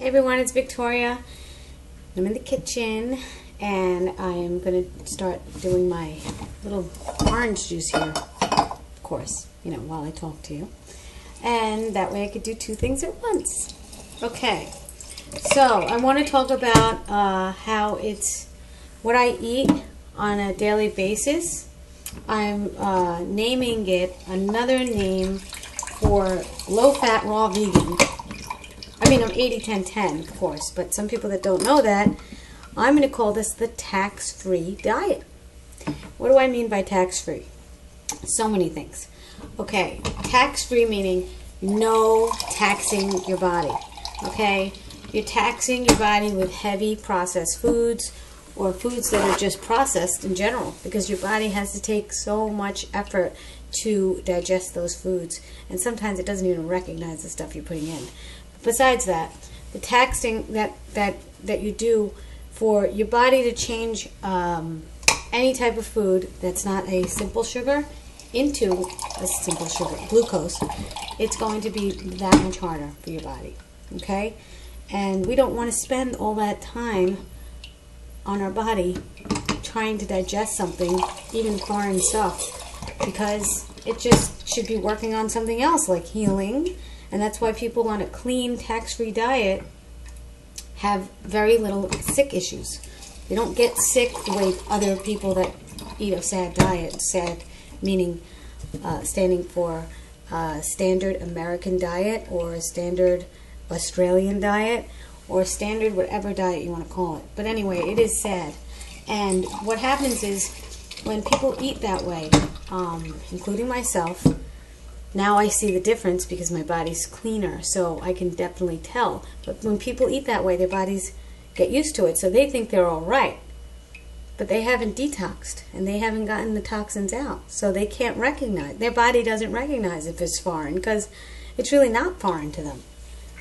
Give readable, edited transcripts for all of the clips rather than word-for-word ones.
Hey everyone, it's Victoria. I'm in the kitchen and I'm going to start doing my little orange juice here, of course, while I talk to you. And that way I could do two things at once. Okay, so I want to talk about how it's what I eat on a daily basis. I'm naming it another name for low-fat, raw vegan. I mean, I'm 80-10-10, of course, but some people that don't know that, I'm going to call this the tax-free diet. What do I mean by tax-free? So many things. Okay, tax-free meaning no taxing your body, okay? You're taxing your body with heavy processed foods or foods that are just processed in general because your body has to take so much effort to digest those foods, and sometimes it doesn't even recognize the stuff you're putting in. Besides that, the taxing that you do for your body to change any type of food that's not a simple sugar into a simple sugar, glucose, it's going to be that much harder for your body, okay? And we don't want to spend all that time on our body trying to digest something, even foreign stuff, because it just should be working on something else like healing. And that's why people on a clean, tax-free diet have very little sick issues. They don't get sick the way other people that eat a sad diet, sad meaning standing for standard American diet or a standard Australian diet or standard whatever diet you want to call it. But anyway, it is sad. And what happens is when people eat that way, including myself, now I see the difference because my body's cleaner, so I can definitely tell. But when people eat that way, their bodies get used to it, so they think they're all right. But they haven't detoxed, and they haven't gotten the toxins out, so they can't recognize. Their body doesn't recognize if it's foreign because it's really not foreign to them.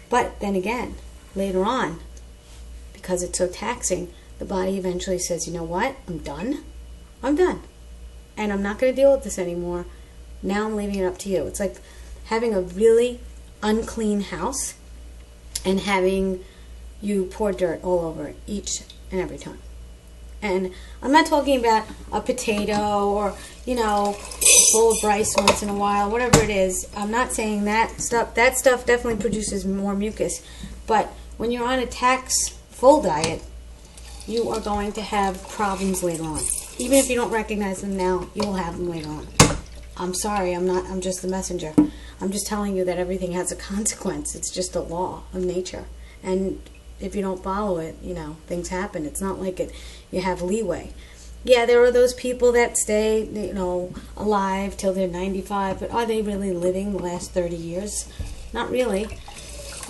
But then again, later on, because it's so taxing, the body eventually says, you know what, I'm done. I'm done. And I'm not going to deal with this anymore. Now I'm leaving it up to you. It's like having a really unclean house and having you pour dirt all over it each and every time. And I'm not talking about a potato or, a bowl of rice once in a while, whatever it is. I'm not saying that stuff. That stuff definitely produces more mucus. But when you're on a tax-full diet, you are going to have problems later on. Even if you don't recognize them now, you will have them later on. I'm sorry, I'm just the messenger. I'm just telling you that everything has a consequence. It's just a law of nature. And if you don't follow it, things happen. It's not like you have leeway. Yeah, there are those people that stay, alive till they're 95, but are they really living the last 30 years? Not really.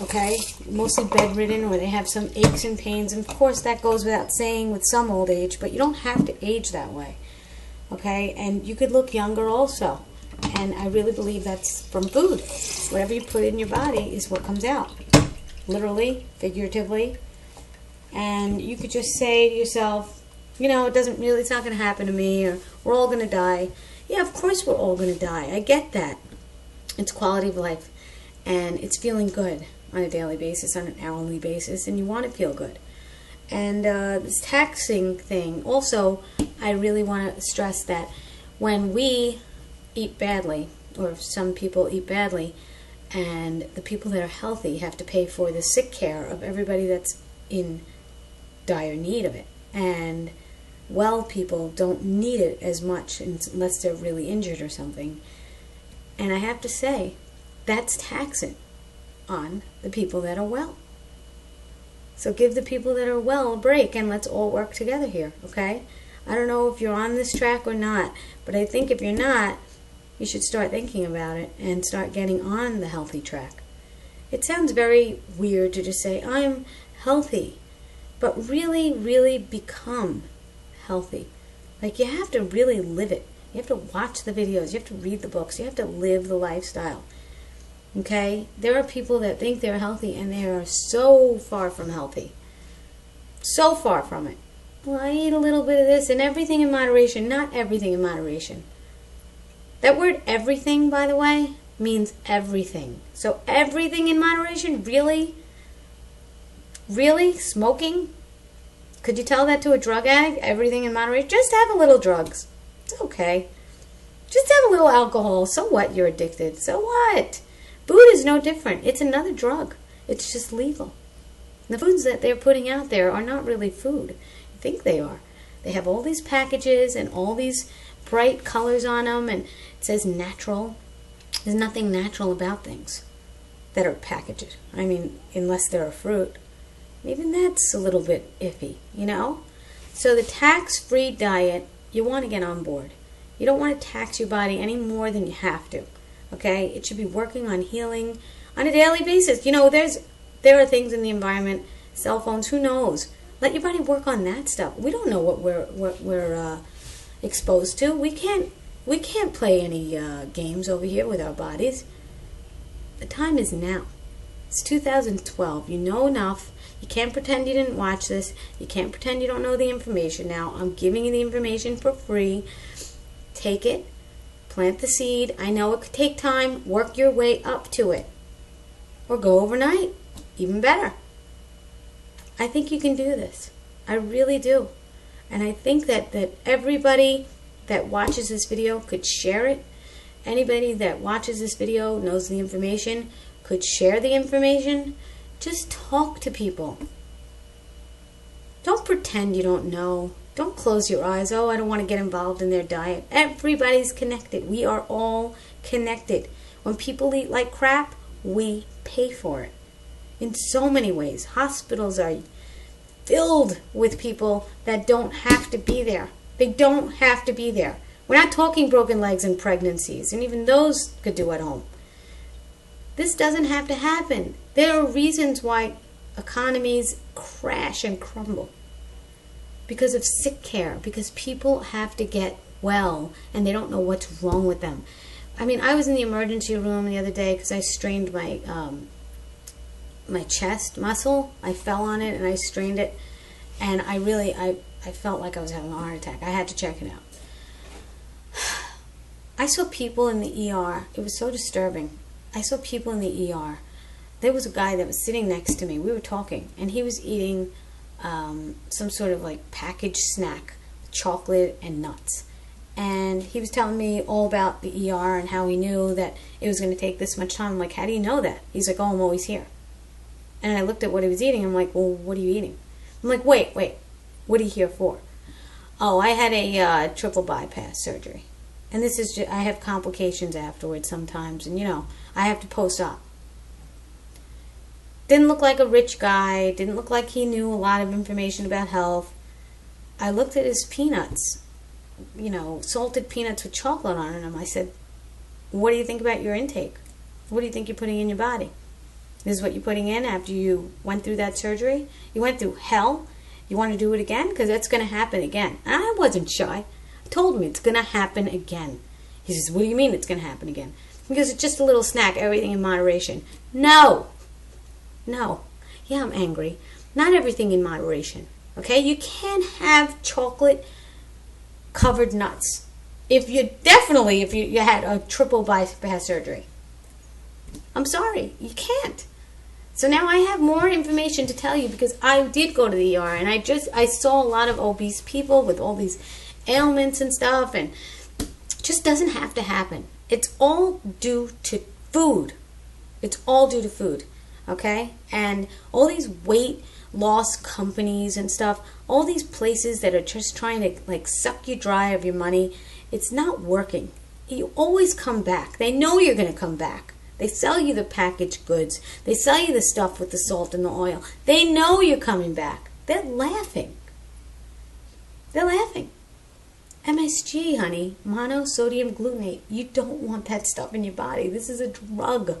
Okay? Mostly bedridden, or they have some aches and pains. And of course, that goes without saying with some old age, but you don't have to age that way. Okay, and you could look younger also, and I really believe that's from food. Whatever you put in your body is what comes out, literally, figuratively. And you could just say to yourself, it's not going to happen to me, or we're all going to die. Yeah, of course we're all going to die. I get that. It's quality of life, and it's feeling good on a daily basis, on an hourly basis, and you want to feel good. And this taxing thing, also, I really want to stress that when we eat badly, or some people eat badly, and the people that are healthy have to pay for the sick care of everybody that's in dire need of it. And well people don't need it as much unless they're really injured or something. And I have to say, that's taxing on the people that are well. So give the people that are well a break, and let's all work together here, okay? I don't know if you're on this track or not, but I think if you're not, you should start thinking about it and start getting on the healthy track. It sounds very weird to just say, I'm healthy, but really, really become healthy. Like, you have to really live it. You have to watch the videos. You have to read the books. You have to live the lifestyle. Okay? There are people that think they're healthy and they are so far from healthy. So far from it. Well, I eat a little bit of this and everything in moderation. Not everything in moderation. That word everything, by the way, means everything. So everything in moderation, really? Really? Smoking? Could you tell that to a drug addict? Everything in moderation? Just have a little drugs. It's okay. Just have a little alcohol. So what? You're addicted. So what? Food is no different. It's another drug. It's just legal. The foods that they're putting out there are not really food. You think they are. They have all these packages and all these bright colors on them, and it says natural. There's nothing natural about things that are packaged. I mean, unless they're a fruit. Even that's a little bit iffy, you know? So the tax-free diet, you want to get on board. You don't want to tax your body any more than you have to, okay? It should be working on healing on a daily basis. You know, there are things in the environment, cell phones, who knows? Let your body work on that stuff. We don't know what we're exposed to. We can't play any games over here with our bodies. The time is now. It's 2012. You know enough. You can't pretend you didn't watch this. You can't pretend you don't know the information now. I'm giving you the information for free. Take it. Plant the seed. I know it could take time. Work your way up to it. Or go overnight. Even better. I think you can do this. I really do. And I think that everybody that watches this video could share it. Anybody that watches this video knows the information, could share the information. Just talk to people. Don't pretend you don't know. Don't close your eyes. Oh, I don't want to get involved in their diet. Everybody's connected. We are all connected. When people eat like crap, we pay for it. In so many ways. Hospitals are filled with people that don't have to be there. They don't have to be there. We're not talking broken legs and pregnancies, and even those could do at home. This doesn't have to happen. There are reasons why economies crash and crumble. Because of sick care. Because people have to get well, and they don't know what's wrong with them. I mean, I was in the emergency room the other day because I strained my my chest muscle. I fell on it and I strained it, and I felt like I was having a heart attack. I had to check it out. I saw people in the ER. It was so disturbing. I saw people in the ER. There was a guy that was sitting next to me. We were talking, and he was eating some sort of like packaged snack, chocolate and nuts. And he was telling me all about the ER and how he knew that it was going to take this much time. I'm like, how do you know that? He's like, oh, I'm always here. And I looked at what he was eating. I'm like, well, what are you eating? I'm like, wait. What are you here for? Oh, I had a triple bypass surgery. And this is I have complications afterwards sometimes. And, you know, I have to post-op. Didn't look like a rich guy. Didn't look like he knew a lot of information about health. I looked at his peanuts. You know, salted peanuts with chocolate on them. I said, what do you think about your intake? What do you think you're putting in your body? This is what you're putting in after you went through that surgery? You went through hell? You want to do it again? Because that's going to happen again. And I wasn't shy. I told him it's going to happen again. He says, what do you mean it's going to happen again? Because it's just a little snack, everything in moderation. No. Yeah, I'm angry. Not everything in moderation. Okay? You can't have chocolate covered nuts. If you had a triple bypass surgery. I'm sorry, you can't. So now I have more information to tell you because I did go to the ER and I saw a lot of obese people with all these ailments and stuff, and it just doesn't have to happen. It's all due to food. It's all due to food. Okay? And all these weight loss companies and stuff, all these places that are just trying to like suck you dry of your money, it's not working. You always come back. They know you're going to come back. They sell you the packaged goods. They sell you the stuff with the salt and the oil. They know you're coming back. They're laughing. They're laughing. MSG, honey, monosodium glutamate. You don't want that stuff in your body. This is a drug.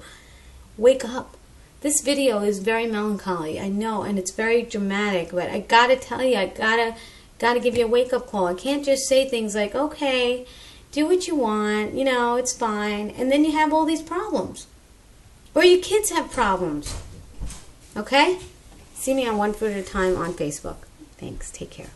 Wake up. This video is very melancholy, I know, and it's very dramatic, but I gotta tell you, I gotta give you a wake-up call. I can't just say things like, okay, do what you want, you know, it's fine, and then you have all these problems. Or your kids have problems. Okay? See me on One Food at a Time on Facebook. Thanks. Take care.